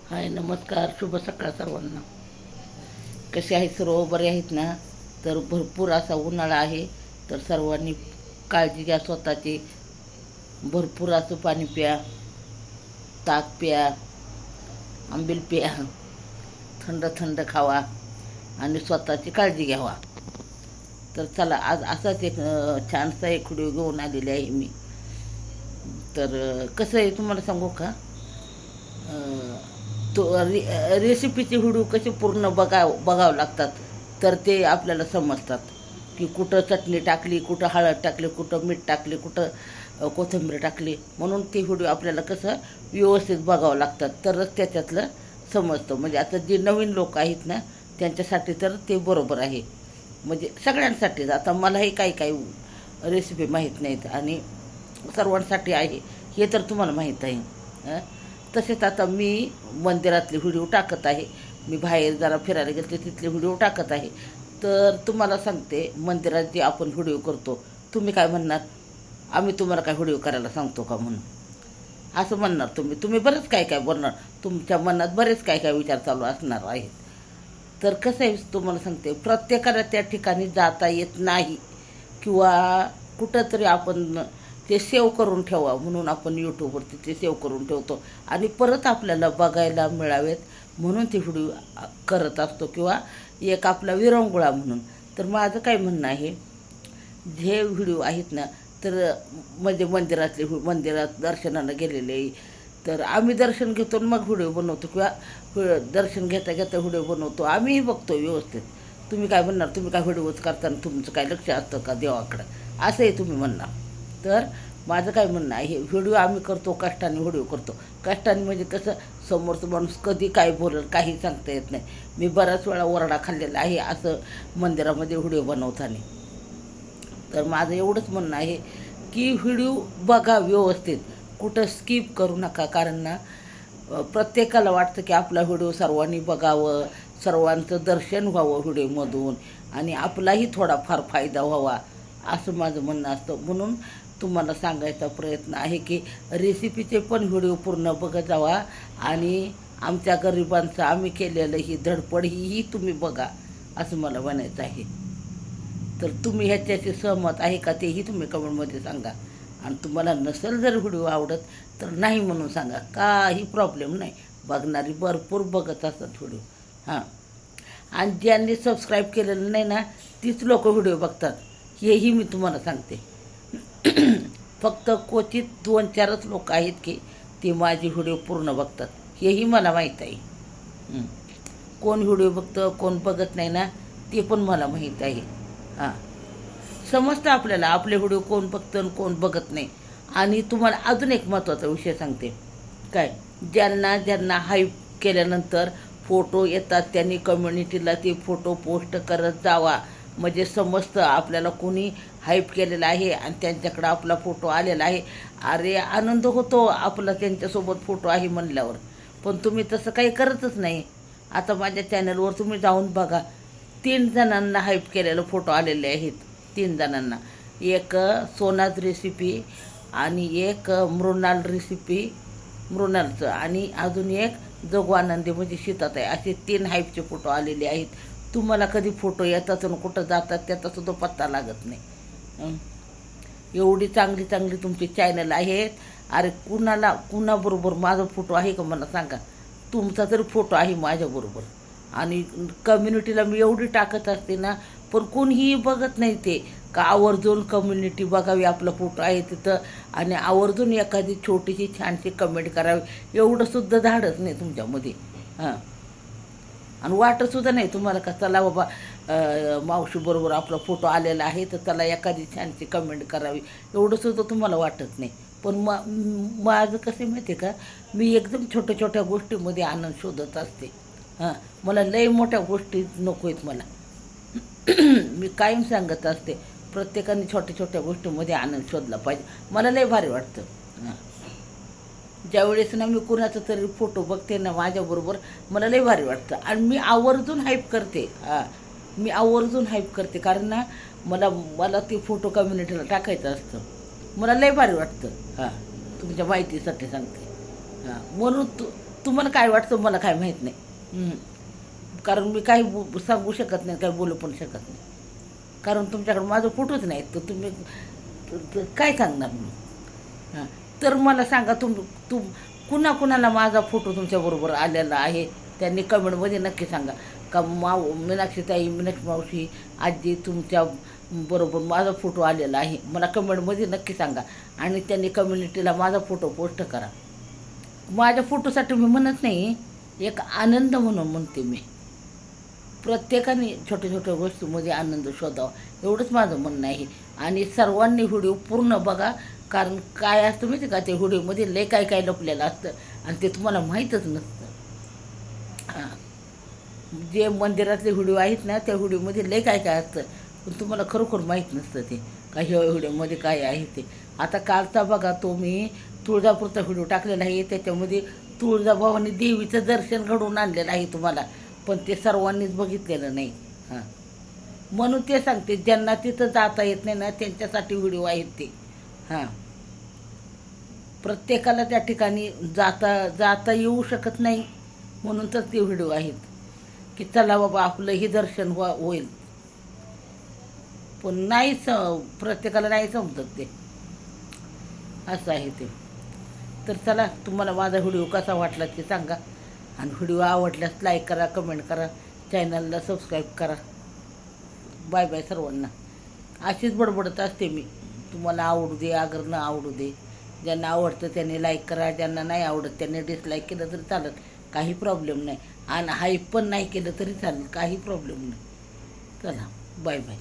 हाय नमस्कार, शुभ सकाळ सर्वांना. कसे आहेत सर्व? बरे आहेत ना? तर भरपूर असा उन्हाळा आहे, तर सर्वांनी काळजी घ्या स्वतःची. भरपूर असं पाणी प्या, ताक प्या, आंबील प्या, थंड थंड खावा आणि स्वतःची काळजी घ्यावा. तर चला, आज असाच एक छानसा एक व्हिडिओ घेऊन आलेले आहे मी. तर कसं आहे तुम्हाला सांगू का? तो रेसिपीचे व्हिडिओ कसे पूर्ण बघावं लागतात, तर ते आपल्याला समजतात की कुठं चटणी टाकली, कुठं हळद टाकली, कुठं मीठ टाकली, कुठं कोथिंबीर टाकली. म्हणून ते व्हिडिओ आपल्याला कसं व्यवस्थित बघावं लागतात, तरच त्याच्यातलं समजतं. म्हणजे आता जे नवीन लोक आहेत ना, त्यांच्यासाठी तर ते बरोबर आहे. म्हणजे सगळ्यांसाठीच. आता मलाही काही काही रेसिपी माहीत नाहीत आणि सर्वांसाठी आहे हे तर तुम्हाला माहीत आहे. तसेच आता मी मंदिरातले व्हिडिओ टाकत आहे. मी बाहेर जरा फिरायला गेले तिथले व्हिडिओ टाकत आहे. तर तुम्हाला सांगते, मंदिरात जे आपण व्हिडिओ करतो, तुम्ही काय म्हणणार, आम्ही तुम्हाला काय व्हिडिओ करायला सांगतो का म्हणून असं म्हणणार तुम्ही बरंच काय काय बोलणार. तुमच्या मनात बरेच काय काय विचार चालू असणार आहेत. तर कसं आहे तुम्हाला सांगते, प्रत्येकाला त्या ठिकाणी जाता येत नाही किंवा कुठंतरी आपण ते सेव्ह करून ठेवा म्हणून आपण यूट्यूबवरती ते सेव्ह करून ठेवतो आणि परत आपल्याला बघायला मिळावेत म्हणून ते व्हिडिओ करत असतो किंवा एक आपला विरंगुळा म्हणून. तर माझं काय म्हणणं आहे, जे व्हिडिओ आहेत ना, तर म्हणजे मंदिरात दर्शनाला गेलेले, तर आम्ही दर्शन घेतो मग व्हिडिओ बनवतो किंवा दर्शन घेता घेता व्हिडिओ बनवतो. आम्हीही बघतो व्यवस्थित. तुम्ही काय म्हणणार, तुम्ही काय व्हिडिओच करताना तुमचं काय लक्ष असतं का देवाकडं, असंही तुम्ही म्हणणार. तर माझं काय म्हणणं आहे, व्हिडिओ आम्ही करतो, कष्टाने व्हिडिओ करतो. कष्टाने म्हणजे कसं, समोरचं माणूस कधी काय बोलेल काही सांगता येत नाही. मी बऱ्याच वेळा ओरडा खाल्लेला आहे असं मंदिरामध्ये व्हिडिओ बनवताना. तर माझं एवढंच म्हणणं आहे की व्हिडिओ बघा व्यवस्थित, कुठं स्किप करू नका. कारण ना, प्रत्येकाला वाटतं की आपला व्हिडिओ सर्वांनी बघावं, सर्वांचं दर्शन व्हावं व्हिडिओमधून आणि आपलाही थोडाफार फायदा व्हावा, असं माझं म्हणणं असतं. म्हणून तुम्हाला सांगायचा प्रयत्न आहे की रेसिपीचे पण व्हिडिओ पूर्ण बघत जावा आणि आमच्या गरिबांचं आम्ही केलेलं ही धडपड ही तुम्ही बघा, असं मला म्हणायचं आहे. तर तुम्ही ह्याच्याशी सहमत आहे का तेही तुम्ही कमेंटमध्ये सांगा. आणि तुम्हाला नसेल जर व्हिडिओ आवडत तर नाही म्हणून सांगा, काही प्रॉब्लेम नाही. बघणारी भरपूर बघत असतात व्हिडिओ. हां, आणि ज्यांनी सबस्क्राईब केलेलं नाही ना, तीच लोक व्हिडिओ बघतात, हेही मी तुम्हाला सांगते. फक्त क्वचित 2-4च लोक आहेत की ते माझी व्हिडिओ पूर्ण बघतात, हेही मला माहीत आहे. कोण व्हिडिओ बघतं कोण बघत नाही ना, ते पण मला माहीत आहे. हां, समजतं आपल्याला आपले व्हिडिओ कोण बघतं आणि कोण बघत नाही. आणि तुम्हाला अजून एक महत्त्वाचा विषय सांगते. काय, ज्यांना ज्यांना हाईप केल्यानंतर फोटो येतात त्यांनी कम्युनिटीला ते फोटो पोस्ट करत जावा. म्हणजे समजतं आपल्याला कोणी हाईप केलेलं आहे आणि त्यांच्याकडं आपला फोटो आलेला आहे. अरे आनंद होतो आपला त्यांच्यासोबत फोटो आहे म्हणल्यावर. पण तुम्ही तसं काही करतच नाही. आता माझ्या चॅनलवर तुम्ही जाऊन बघा, 3 जणांना हाईप केलेलं फोटो आलेले आहेत. 3 जणांना, एक सोनाज रेसिपी आणि एक मृणालचं आणि अजून एक जगवानंदी म्हणजे आहे. असे 3 हाईपचे फोटो आलेले आहेत. तुम्हाला कधी फोटो येतात आणि कुठं जातात त्याचासुद्धा पत्ता लागत नाही. एवढी चांगली चांगली तुमची चॅनल आहेत. अरे कुणाबरोबर माझा फोटो आहे का मला सांगा. तुमचा तरी फोटो आहे माझ्याबरोबर. आणि कम्युनिटीला मी एवढी टाकत असते ना, पण कोणीही बघत नाही ते का आवर्जून कम्युनिटी बघावी, आपला फोटो आहे तिथं आणि आवर्जून एखादी छोटीशी छानशी कमेंट करावी, एवढंसुद्धा धाडच नाही तुमच्यामध्ये. हां, आणि वाटतसुद्धा नाही तुम्हाला का चला बाबा मावशीबरोबर आपला फोटो आलेला आहे तर चला एखादी छानशी कमेंट करावी, एवढंसुद्धा तुम्हाला वाटत नाही. पण माझं कसं माहिती आहे का, मी एकदम छोट्या छोट्या गोष्टीमध्ये आनंद शोधत असते. हां, मला लई मोठ्या गोष्टी नको आहेत मला. मी कायम सांगत असते, प्रत्येकाने छोट्या छोट्या गोष्टीमध्ये आनंद शोधला पाहिजे. मला लई भारी वाटतं. हां, ज्यावेळेस ना मी कुणाचा तरी फोटो बघते ना माझ्याबरोबर, मला लई भारी वाटतं आणि मी आवर्जून हाईप करते. हां, मी आवर्जून हाईप करते कारण ना मला मला ते फोटो कम्युनिटीला टाकायचं असतं. मला लई भारी वाटतं. हां, तुमच्या माहितीसाठी सांगते. हां, म्हणून तुम्हाला काय वाटतं मला काय माहीत नाही. कारण मी काही सांगू शकत नाही, काही बोलू पण शकत नाही. कारण तुमच्याकडे माझं फोटोच नाही, तर तुम्ही काय सांगणार मग? हां, तर मला सांगा, तुम कुणाला माझा फोटो तुमच्याबरोबर आलेला आहे त्यांनी कमेंटमध्ये नक्की सांगा. का मीनाक्षीताई, मीनाक्षी मावशी, आजी तुमच्या बरोबर माझा फोटो आलेला आहे, मला कमेंटमध्ये नक्की सांगा. आणि त्यांनी कम्युनिटीला माझा फोटो पोस्ट करा. माझ्या फोटोसाठी मी म्हणत नाही, एक आनंद म्हणून म्हणते मी. प्रत्येकाने छोट्या छोट्या गोष्टीमध्ये आनंद शोधावा, एवढंच माझं म्हणणं आहे. आणि सर्वांनी व्हिडिओ पूर्ण बघा. कारण काय असतं माहिती का, ते व्हिडिओमध्ये लय काय काय लपलेलं असतं आणि ते तुम्हाला माहीतच नसतं. हां, जे मंदिरातले व्हिडिओ आहेत ना, त्या व्हिडिओमध्ये लय काय काय असतं, पण तुम्हाला खरोखर माहीत नसतं ते का ह्या व्हिडिओमध्ये काय आहे ते. आता कालचा बघा, तो मी तुळजापूरचा व्हिडिओ टाकलेला आहे, त्याच्यामध्ये तुळजाभवानी देवीचं दर्शन घडवून आणलेलं आहे तुम्हाला, पण ते सर्वांनीच बघितलेलं नाही. हां, म्हणून ते सांगते, ज्यांना तिथं जाता येत नाही ना, त्यांच्यासाठी व्हिडिओ आहेत ते. हां, प्रत्येकाला त्या ठिकाणी जाता येऊ शकत नाही, म्हणून तर ते व्हिडिओ आहेत की चला बाबा आपलंही दर्शन होईल. पण प्रत्येकाला नाही समजत ते, असं आहे ते. तर चला, तुम्हाला माझा व्हिडिओ कसा वाटला ते सांगा. आणि व्हिडिओ आवडल्यास लाईक करा, कमेंट करा, चॅनलला सबस्क्राईब करा. बाय बाय सर्वांना. अशीच बडबडत असते मी, तुम्हाला आवडू दे अगर न आवडू दे. ज्यांना आवडतं त्यांनी लाईक करा, ज्यांना नाही आवडत त्यांनी डिसलाईक केलं तरी चालेल, काही प्रॉब्लेम नाही. आणि हाईप पण नाही केलं तरी चालेल, काही प्रॉब्लेम नाही. चला, बाय बाय.